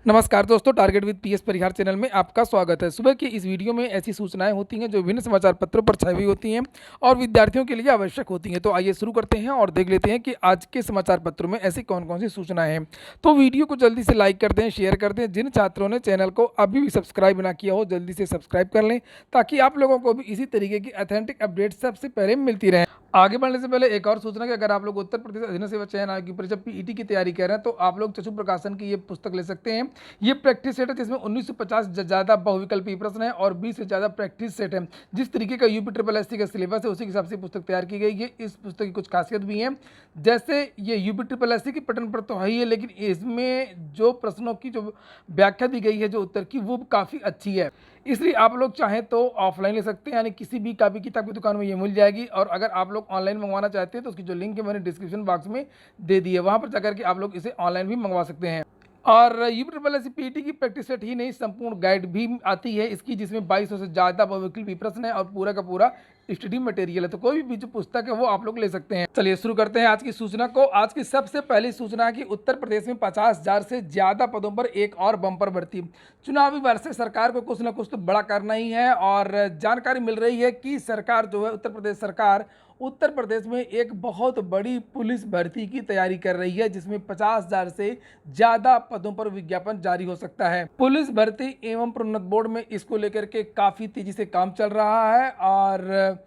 नमस्कार दोस्तों, target with PS Parihar channel में आपका स्वागत है। सुबह की इस वीडियो में ऐसी सूचनाएं होती हैं जो विभिन्न समाचार पत्रों पर छाई हुई होती हैं और विद्यार्थियों के लिए आवश्यक होती हैं। तो आइए शुरू करते हैं और देख लेते हैं कि आज के समाचार पत्रों में ऐसी कौन कौन सी सूचनाएं हैं। तो वीडियो को जल्दी से लाइक कर दें, शेयर कर दें। जिन छात्रों ने चैनल को अभी भी सब्सक्राइब ना किया हो, जल्दी से सब्सक्राइब कर लें ताकि आप लोगों को भी इसी तरीके की ऑथेंटिक अपडेट सबसे पहले मिलती रहे। आगे बढ़ने से पहले एक और सूचना कि अगर आप लोग उत्तर प्रदेश अधीन सेवा चयन आयोग की परीक्षा पीईटी की तैयारी कर रहे हैं तो आप लोग चक्षु प्रकाशन की ये पुस्तक ले सकते हैं। ये प्रैक्टिस सेट है जिसमें 1950 से ज़्यादा बहुविकल्पी प्रश्न है और 20 से ज़्यादा प्रैक्टिस सेट है। जिस तरीके का यूपी ट्रिपल एससी का सिलेबस है उसी के हिसाब से पुस्तक तैयार की गई है। इस पुस्तक की कुछ खासियत भी है, जैसे ये यूपी ट्रिपल एससी की पैटर्न पर तो है ही है, लेकिन इसमें जो प्रश्नों की जो व्याख्या दी गई है जो उत्तर की, वो काफ़ी अच्छी है। इसलिए आप लोग चाहें तो ऑफलाइन ले सकते हैं, यानी किसी भी कापी किताब की दुकान में ये मिल जाएगी। और अगर आप लोग ऑनलाइन मंगवाना चाहते हैं तो उसकी जो लिंक है मैंने डिस्क्रिप्शन बॉक्स में दे दी है, वहाँ पर जाकर के आप लोग इसे ऑनलाइन भी मंगवा सकते हैं। और यूपी ट्रिपल एससी पीईटी की प्रैक्टिस सेट ही नहीं, संपूर्ण गाइड भी आती है इसकी, जिसमें 2200 से ज़्यादा बहुविकल्पी प्रश्न है और पूरा का पूरा स्टडी मटेरियल है। तो कोई भी जो पुस्तक है वो आप लोग ले सकते हैं। चलिए शुरू करते हैं आज की सूचना को। आज की सबसे पहली सूचना है कि उत्तर प्रदेश में 50,000 से ज़्यादा पदों पर एक और बम्पर भर्ती। चुनावी वर्ष से सरकार को कुछ ना कुछ तो बड़ा करना ही है और जानकारी मिल रही है कि सरकार जो है उत्तर प्रदेश सरकार उत्तर प्रदेश में एक बहुत बड़ी पुलिस भर्ती की तैयारी कर रही है, जिसमें 50,000 से ज़्यादा पदों पर विज्ञापन जारी हो सकता है। पुलिस भर्ती एवं प्रोन्नत बोर्ड में इसको लेकर के काफ़ी तेज़ी से काम चल रहा है और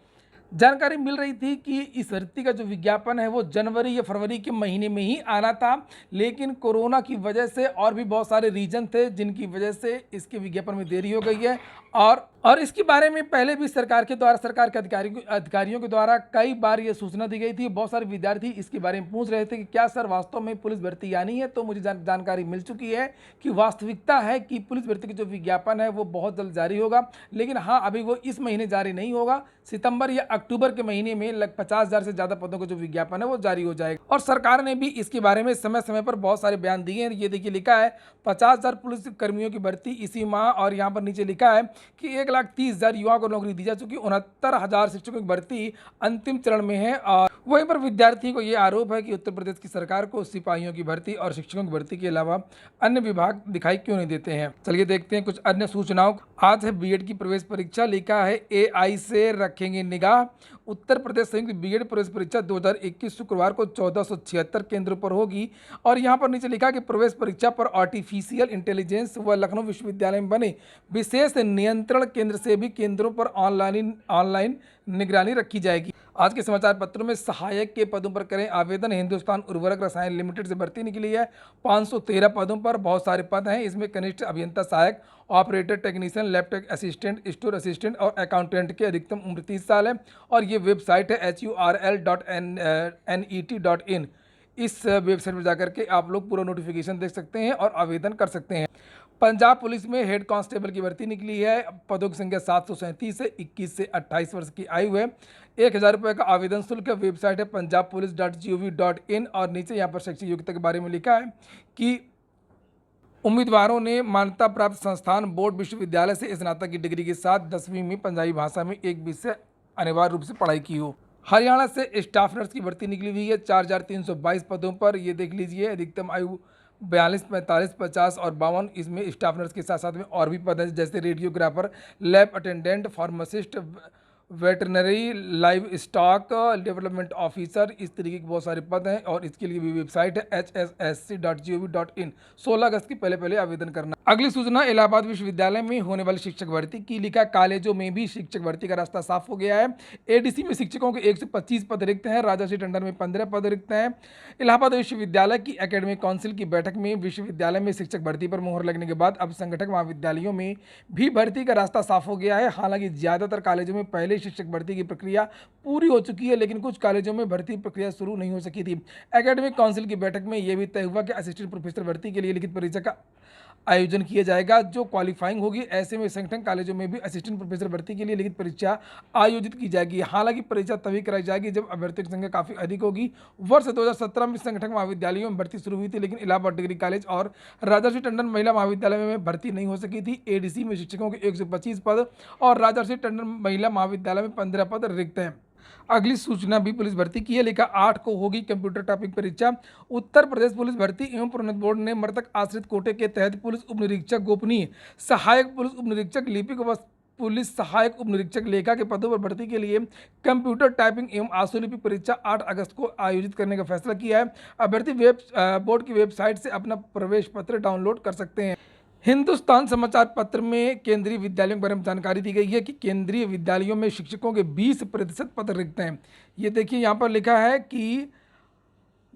जानकारी मिल रही थी कि इस भर्ती का जो विज्ञापन है वो जनवरी या फरवरी के महीने में ही आना था, लेकिन कोरोना की वजह से और भी बहुत सारे रीजन थे जिनकी वजह से इसके विज्ञापन में देरी हो गई है। और इसके बारे में पहले भी सरकार के अधिकारियों के द्वारा कई बार ये सूचना दी गई थी। बहुत सारे विद्यार्थी इसके बारे में पूछ रहे थे कि क्या सर वास्तव में पुलिस भर्ती आनी है। तो मुझे जानकारी मिल चुकी है कि वास्तविकता है कि पुलिस भर्ती की जो विज्ञापन है वो बहुत जल्द जारी होगा, लेकिन हाँ अभी वो इस महीने जारी नहीं होगा। सितंबर या अक्टूबर के महीने में 50,000 से ज़्यादा पदों का जो विज्ञापन है वो जारी हो जाएगा। और सरकार ने भी इसके बारे में समय समय पर बहुत सारे बयान दिए हैं। ये देखिए लिखा है 50,000 पुलिस कर्मियों की भर्ती इसी माह, और यहाँ पर नीचे लिखा है कि 1,30,000 युवाओं को नौकरी दी जा चुकी, 69,000 शिक्षकों की भर्ती अंतिम चरण में है। और वहीं पर विद्यार्थियों को ये आरोप है कि उत्तर प्रदेश की सरकार को सिपाहियों की भर्ती और शिक्षकों की भर्ती के अलावा अन्य विभाग दिखाई क्यों नहीं देते हैं। चलिए देखते हैं कुछ अन्य सूचनाओं। आज है बीएड की प्रवेश परीक्षा। लिखा है एआई से रखेंगे निगाह। उत्तर प्रदेश संयुक्त बीएड प्रवेश परीक्षा 2021 शुक्रवार को 1476 केंद्रों पर होगी। और यहाँ पर नीचे लिखा कि प्रवेश परीक्षा पर आर्टिफिशियल इंटेलिजेंस व लखनऊ विश्वविद्यालय में बने विशेष नियंत्रण केंद्र से भी केंद्रों पर ऑनलाइन निगरानी रखी जाएगी। आज के समाचार पत्रों में सहायक के पदों पर करें आवेदन। हिंदुस्तान उर्वरक रसायन लिमिटेड से भर्ती निकली है। 513 पदों पर बहुत सारे पद हैं। इसमें कनिष्ठ अभियंता सहायक, operator, technician, lab tech assistant, store assistant और अकाउंटेंट की अधिकतम उम्र 30 साल है। और ये वेबसाइट है hurl.net.in। इस वेबसाइट पर जाकर के आप लोग पूरा नोटिफिकेशन देख सकते हैं और आवेदन कर सकते हैं। पंजाब पुलिस में हेड कांस्टेबल की भर्ती निकली है। पदों की संख्या 737 है। 21 से 28 वर्ष की आयु है। 1,000 रुपये का आवेदन शुल्क है। वेबसाइट है punjabpolice.gov.in। और नीचे यहाँ पर शैक्षिक योग्यता के बारे में लिखा है कि उम्मीदवारों ने मान्यता प्राप्त संस्थान, बोर्ड, विश्वविद्यालय से स्नातक की डिग्री के साथ 10वीं में पंजाबी भाषा में एक विषय अनिवार्य रूप से पढ़ाई की हो। हरियाणा से स्टाफ नर्स की भर्ती निकली हुई है 4,322 पदों पर। ये देख लीजिए, अधिकतम आयु 42, 45, 50 और 52। इसमें स्टाफ नर्स के साथ साथ में और भी पद हैं, जैसे radiographer, lab attendant, pharmacist, veterinary, live stock development officer, इस तरीके के बहुत सारे पद हैं। और इसके लिए भी वेबसाइट है hssc.gov.in। 16 अगस्त की पहले आवेदन करना। अगली सूचना इलाहाबाद विश्वविद्यालय में होने वाली शिक्षक भर्ती की। लिखा कॉलेजों में भी शिक्षक भर्ती का रास्ता साफ हो गया है। एडीसी में शिक्षकों के 125 पद रिक्त हैं। राजर्षि टंडन में 15 पद रिक्त हैं। इलाहाबाद विश्वविद्यालय की एकेडमिक काउंसिल की बैठक में विश्वविद्यालय में शिक्षक भर्ती पर मुहर लगने के बाद अब संगठक महाविद्यालयों में भी भर्ती का रास्ता साफ हो गया है। हालांकि ज़्यादातर कॉलेजों में पहले शिक्षक भर्ती की प्रक्रिया पूरी हो चुकी है, लेकिन कुछ कॉलेजों में भर्ती प्रक्रिया शुरू नहीं हो सकी थी। एकेडमिक काउंसिल की बैठक में यह भी तय हुआ कि असिस्टेंट प्रोफेसर भर्ती के लिए लिखित परीक्षा का आयोजन किया जाएगा जो क्वालिफाइंग होगी। ऐसे में संगठन कॉलेजों में भी असिस्टेंट प्रोफेसर भर्ती के लिए लिखित परीक्षा आयोजित की जाएगी। हालांकि परीक्षा तभी कराई जाएगी जब अभ्यर्थियों की संख्या काफ़ी अधिक होगी। वर्ष 2017 में संगठन महाविद्यालयों में भर्ती शुरू हुई थी, लेकिन इलाहाबाद डिग्री कॉलेज और राजर्षि टंडन महिला महाविद्यालय में भर्ती नहीं हो सकी थी। एडीसी में शिक्षकों के 125 पद और राजर्षि टंडन महिला महाविद्यालय में 15 पद रिक्त हैं। अगली सूचना भी पुलिस भर्ती की है, लिखा 8 को होगी कंप्यूटर टाइपिंग परीक्षा। उत्तर प्रदेश पुलिस भर्ती एवं प्रोन्नति बोर्ड ने मृतक आश्रित कोटे के तहत पुलिस उप निरीक्षक गोपनीय, सहायक पुलिस उप निरीक्षक लिपिक व पुलिस सहायक उप निरीक्षक लेखा के पदों पर भर्ती के लिए कंप्यूटर टाइपिंग एवं आशुलिपि परीक्षा 8 अगस्त को आयोजित करने का फैसला किया है। अभ्यर्थी बोर्ड की वेबसाइट से अपना प्रवेश पत्र डाउनलोड कर सकते हैं। हिंदुस्तान समाचार पत्र में केंद्रीय विद्यालयों के बारे में जानकारी दी गई है कि केंद्रीय विद्यालयों में शिक्षकों के 20% पद रिक्त हैं। ये देखिए यहाँ पर लिखा है कि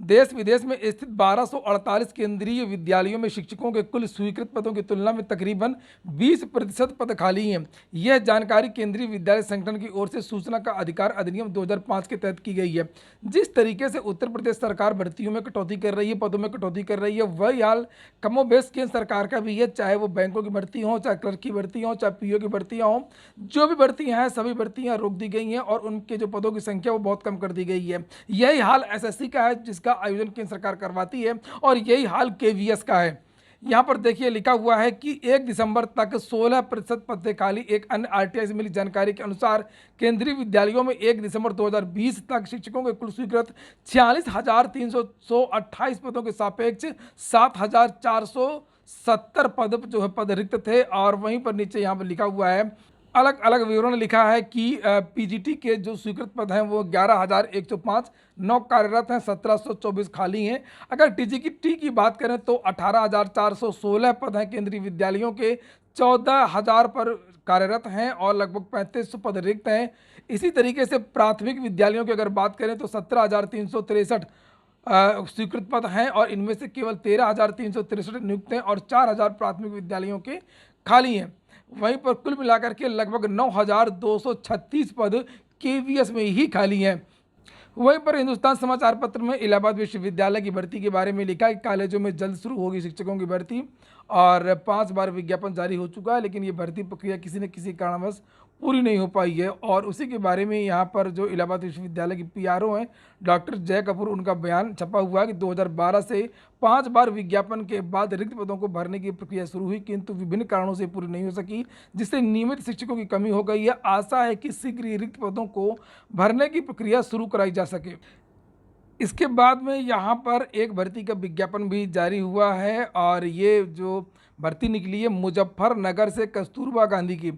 देश विदेश में स्थित 1248 केंद्रीय विद्यालयों में शिक्षकों के कुल स्वीकृत पदों की तुलना में तकरीबन 20% पद खाली हैं। यह जानकारी केंद्रीय विद्यालय संगठन की ओर से सूचना का अधिकार अधिनियम 2005 के तहत की गई है। जिस तरीके से उत्तर प्रदेश सरकार भर्तियों में कटौती कर रही है, पदों में कटौती कर रही है, वही हाल कमोबेश केंद्र सरकार का भी है। चाहे वो बैंकों की भर्ती हो, चाहे क्लर्क की भर्ती हो, चाहे पीओ की भर्तियाँ हों, जो भी भर्तियाँ हैं सभी भर्तियाँ रोक दी गई हैं और उनके जो पदों की संख्या वो बहुत कम कर दी गई है। यही हाल एसएससी का है जिसका आयोजन केंद्र सरकार करवाती है और यही हाल केवीएस का है। यहां पर देखिए लिखा हुआ है कि 1 दिसंबर तक 16% पद थे खाली। एक अन्य आरटीआई से मिली जानकारी के अनुसार केंद्रीय विद्यालयों में 1 दिसंबर 2020 तक शिक्षकों के कुल स्वीकृत 46,328 पदों के सापेक्ष 7,470 पद जो है पद रिक्त थे। और वहीं पर नीचे यहाँ पर लिखा हुआ है अलग अलग विवरण लिखा है कि पीजीटी के जो स्वीकृत पद हैं वो 11,105, 9 कार्यरत हैं, 1,724 खाली हैं। अगर टीजीटी की बात करें तो 18,416 पद हैं केंद्रीय विद्यालयों के, 14,000 पर कार्यरत हैं और लगभग 3500 पद रिक्त हैं। इसी तरीके से प्राथमिक विद्यालयों की अगर बात करें तो 17,363 स्वीकृत पद हैं और इनमें से केवल 13,363 नियुक्त हैं और 4,000 प्राथमिक विद्यालयों के खाली हैं। वहीं पर कुल मिलाकर के लगभग 9,236 पद केवीएस में ही खाली हैं। वहीं पर हिंदुस्तान समाचार पत्र में इलाहाबाद विश्वविद्यालय की भर्ती के बारे में लिखा है कि कॉलेजों में जल्द शुरू होगी शिक्षकों की भर्ती और 5 बार विज्ञापन जारी हो चुका है, लेकिन ये भर्ती प्रक्रिया किसी न किसी कारणवश पूरी नहीं हो पाई है। और उसी के बारे में यहाँ पर जो इलाहाबाद विश्वविद्यालय की पीआरओ हैं डॉक्टर जय कपूर, उनका बयान छपा हुआ है कि 2012 से 5 बार विज्ञापन के बाद रिक्त पदों को भरने की प्रक्रिया शुरू हुई किंतु विभिन्न कारणों से पूरी नहीं हो सकी, जिससे नियमित शिक्षकों की कमी हो गई है। आशा है कि शीघ्र ही रिक्त पदों को भरने की प्रक्रिया शुरू कराई जा सके। इसके बाद में यहाँ पर एक भर्ती का विज्ञापन भी जारी हुआ है और ये जो भर्ती निकली है मुजफ्फरनगर से कस्तूरबा गांधी की।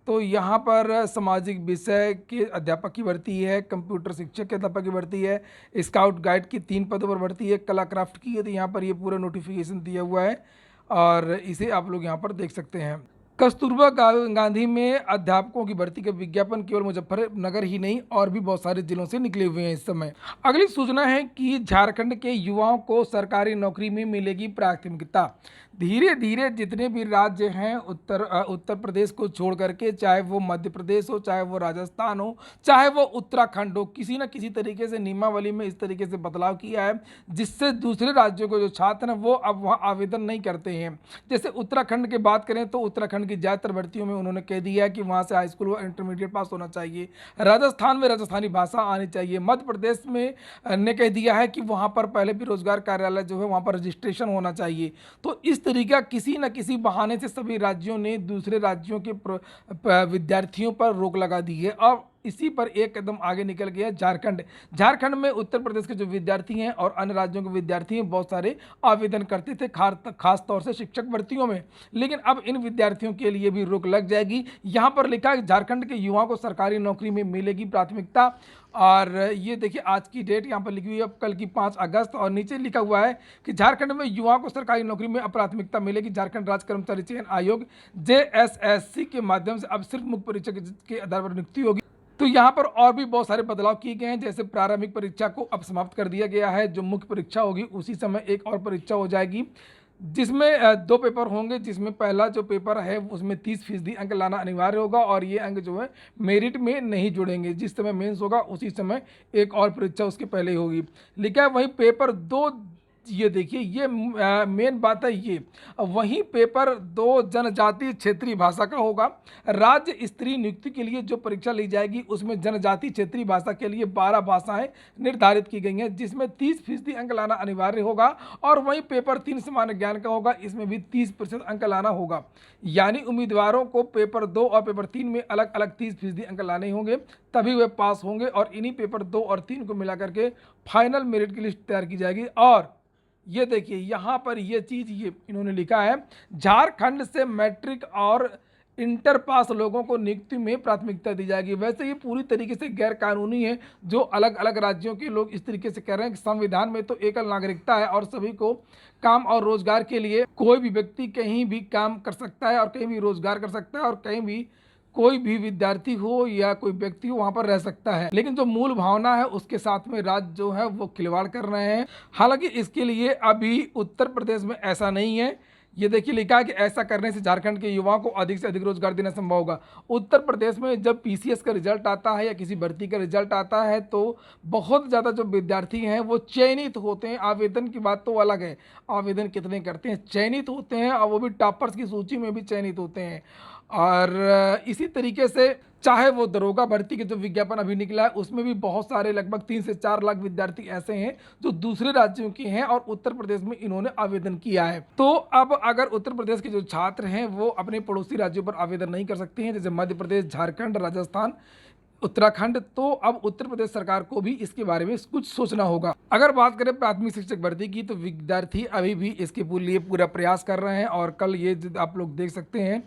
तो यहाँ पर सामाजिक विषय के अध्यापक की भर्ती है, कंप्यूटर शिक्षक के अध्यापक की भर्ती है, स्काउट गाइड की 3 पदों पर भर्ती है, कला क्राफ्ट की है। तो यहाँ पर ये पूरा नोटिफिकेशन दिया हुआ है और इसे आप लोग यहाँ पर देख सकते हैं। कस्तूरबा गांधी में अध्यापकों की भर्ती का विज्ञापन केवल मुजफ्फरनगर ही नहीं और भी बहुत सारे जिलों से निकले हुए हैं इस समय। अगली सूचना है कि झारखंड के युवाओं को सरकारी नौकरी में मिलेगी प्राथमिकता। धीरे धीरे जितने भी राज्य हैं उत्तर प्रदेश को छोड़ करके, चाहे वो मध्य प्रदेश हो, चाहे वो राजस्थान हो, चाहे वो उत्तराखंड हो, किसी न किसी तरीके से नियमावली में इस तरीके से बदलाव किया है जिससे दूसरे राज्यों के जो छात्र हैं वो अब वहाँ आवेदन नहीं करते हैं। जैसे उत्तराखंड की बात करें तो उत्तराखंड की ज़्यादातर भर्तियों में उन्होंने कह दिया है कि वहाँ से हाई स्कूल व इंटरमीडिएट पास होना चाहिए। राजस्थान में राजस्थानी भाषा आनी चाहिए। मध्य प्रदेश में ने कह दिया है कि वहाँ पर पहले भी रोजगार कार्यालय जो है वहाँ पर रजिस्ट्रेशन होना चाहिए। तो इस तरीका किसी न किसी बहाने से सभी राज्यों ने दूसरे राज्यों के विद्यार्थियों पर रोक लगा दी है। अब इसी पर एक कदम आगे निकल गया झारखंड में उत्तर प्रदेश के जो विद्यार्थी हैं और अन्य राज्यों के विद्यार्थी हैं बहुत सारे आवेदन करते थे खास तौर से शिक्षक भर्तियों में, लेकिन अब इन विद्यार्थियों के लिए भी रोक लग जाएगी। यहाँ पर लिखा है झारखंड के युवाओं को सरकारी नौकरी में मिलेगी प्राथमिकता और ये देखिए आज की डेट यहाँ पर लिखी हुई है कल की 5 अगस्त और नीचे लिखा हुआ है कि झारखंड में युवाओं को सरकारी नौकरी में प्राथमिकता मिलेगी। झारखंड राज्य कर्मचारी चयन आयोग JSSC के माध्यम से अब सिर्फ मुख्य परीक्षा के आधार पर नियुक्ति होगी। तो यहाँ पर और भी बहुत सारे बदलाव किए गए हैं, जैसे प्रारंभिक परीक्षा को अब समाप्त कर दिया गया है। जो मुख्य परीक्षा होगी उसी समय एक और परीक्षा हो जाएगी जिसमें 2 पेपर होंगे, जिसमें पहला जो पेपर है उसमें 30% अंक लाना अनिवार्य होगा और ये अंक जो है मेरिट में नहीं जुड़ेंगे। जिस समय मेंस होगा उसी समय एक और परीक्षा उसके पहले ही होगी। लिखा है वहीं पेपर 2 ये देखिए, ये मेन बात है ये। वहीं पेपर 2 जनजातीय क्षेत्रीय भाषा का होगा। राज्य स्तरीय नियुक्ति के लिए जो परीक्षा ली जाएगी उसमें जनजातीय क्षेत्रीय भाषा के लिए 12 भाषाएं निर्धारित की गई हैं, जिसमें 30% अंक लाना अनिवार्य होगा। और वहीं पेपर 3 सामान्य ज्ञान का होगा, इसमें भी 30% अंक लाना होगा। यानी उम्मीदवारों को पेपर 2 और पेपर 3 में अलग अलग 30% अंक लाने होंगे, तभी वे पास होंगे। और इन्हीं पेपर 2 और 3 को मिला करके फाइनल मेरिट की लिस्ट तैयार की जाएगी। और ये देखिए, यहाँ पर ये चीज़ ये इन्होंने लिखा है, झारखंड से मैट्रिक और इंटर पास लोगों को नियुक्ति में प्राथमिकता दी जाएगी। वैसे ये पूरी तरीके से गैर कानूनी है, जो अलग अलग राज्यों के लोग इस तरीके से कह रहे हैं कि संविधान में तो एकल नागरिकता है और सभी को काम और रोजगार के लिए कोई भी व्यक्ति कहीं भी काम कर सकता है और कहीं भी रोजगार कर सकता है और कहीं भी कोई भी विद्यार्थी हो या कोई व्यक्ति हो वहाँ पर रह सकता है। लेकिन जो मूल भावना है उसके साथ में राज्य जो है वो खिलवाड़ कर रहे हैं। हालांकि इसके लिए अभी उत्तर प्रदेश में ऐसा नहीं है। ये देखिए, लिखा है कि ऐसा करने से झारखंड के युवाओं को अधिक से अधिक रोजगार देना संभव होगा। उत्तर प्रदेश में जब पीसीएस का रिजल्ट आता है या किसी भर्ती का रिजल्ट आता है तो बहुत ज़्यादा जो विद्यार्थी हैं वो चयनित होते हैं। आवेदन की बात तो अलग है, आवेदन कितने करते हैं, चयनित होते हैं और वो भी टॉपर्स की सूची में भी चयनित होते हैं। और इसी तरीके से चाहे वो दरोगा भर्ती के जो विज्ञापन अभी निकला है उसमें भी बहुत सारे लगभग 3 से 4 लाख विद्यार्थी ऐसे हैं जो दूसरे राज्यों के हैं और उत्तर प्रदेश में इन्होंने आवेदन किया है। तो अब अगर उत्तर प्रदेश के जो छात्र हैं वो अपने पड़ोसी राज्यों पर आवेदन नहीं कर सकते हैं, जैसे मध्य प्रदेश, झारखंड, राजस्थान, उत्तराखंड, तो अब उत्तर प्रदेश सरकार को भी इसके बारे में कुछ सोचना होगा। अगर बात करें प्राथमिक शिक्षक भर्ती की, तो विद्यार्थी अभी भी इसके लिए पूरा प्रयास कर रहे हैं। और कल ये आप लोग देख सकते हैं,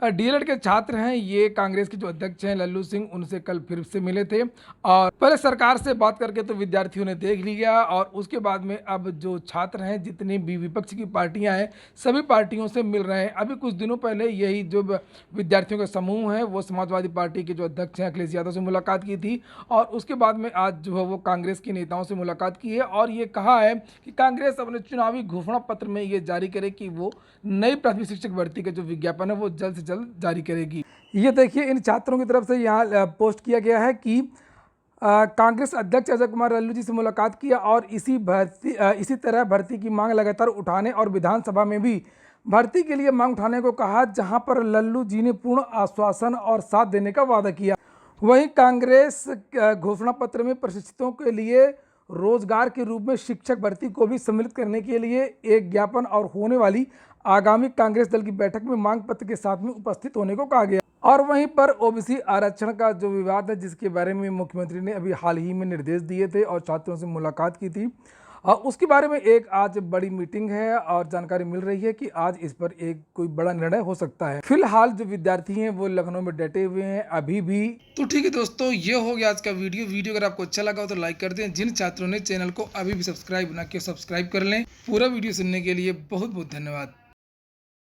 डीएलएड के छात्र हैं, ये कांग्रेस के जो अध्यक्ष हैं लल्लू सिंह, उनसे कल फिर से मिले थे और पहले सरकार से बात करके तो विद्यार्थियों ने देख लिया। और उसके बाद में अब जो छात्र हैं, जितनी भी विपक्ष की पार्टियां हैं, सभी पार्टियों से मिल रहे हैं। अभी कुछ दिनों पहले यही जो विद्यार्थियों का समूह है वो समाजवादी पार्टी के जो अध्यक्ष हैं अखिलेश यादव से मुलाकात की थी और उसके बाद में आज जो है वो कांग्रेस के नेताओं से मुलाकात की है और ये कहा है कि कांग्रेस अपने चुनावी घोषणा पत्र में ये जारी करे कि वो नई प्राथमिक शिक्षक भर्ती का जो विज्ञापन है वो जल्द से जल्द जारी करेगी। ये देखिए, इन छात्रों की तरफ से यहाँ पोस्ट किया गया है कि कांग्रेस अध्यक्ष अजय कुमार लल्लू जी से मुलाकात किया और इसी तरह भर्ती की मांग लगातार उठाने और विधानसभा में भी भर्ती के लिए मांग उठाने को कहा, जहां पर लल्लू जी ने पूर्ण आश्वासन और साथ देने का वादा किया। वहीं कांग्रेस घोषणा पत्र में प्रशिक्षितों के लिए रोजगार के रूप में शिक्षक भर्ती को भी सम्मिलित करने के लिए एक ज्ञापन और होने वाली आगामी कांग्रेस दल की बैठक में मांग पत्र के साथ में उपस्थित होने को कहा गया। और वहीं पर ओबीसी आरक्षण का जो विवाद है, जिसके बारे में मुख्यमंत्री ने अभी हाल ही में निर्देश दिए थे और छात्रों से मुलाकात की थी, उसके बारे में एक आज बड़ी मीटिंग है और जानकारी मिल रही है कि आज इस पर एक कोई बड़ा निर्णय हो सकता है। फिलहाल जो विद्यार्थी हैं वो लखनऊ में डटे हुए हैं अभी भी। तो ठीक है दोस्तों, ये हो गया आज का वीडियो अगर आपको अच्छा लगा हो तो लाइक कर दें। जिन छात्रों ने चैनल को अभी भी सब्सक्राइब ना किया, सब्सक्राइब कर लें। पूरा वीडियो सुनने के लिए बहुत बहुत धन्यवाद।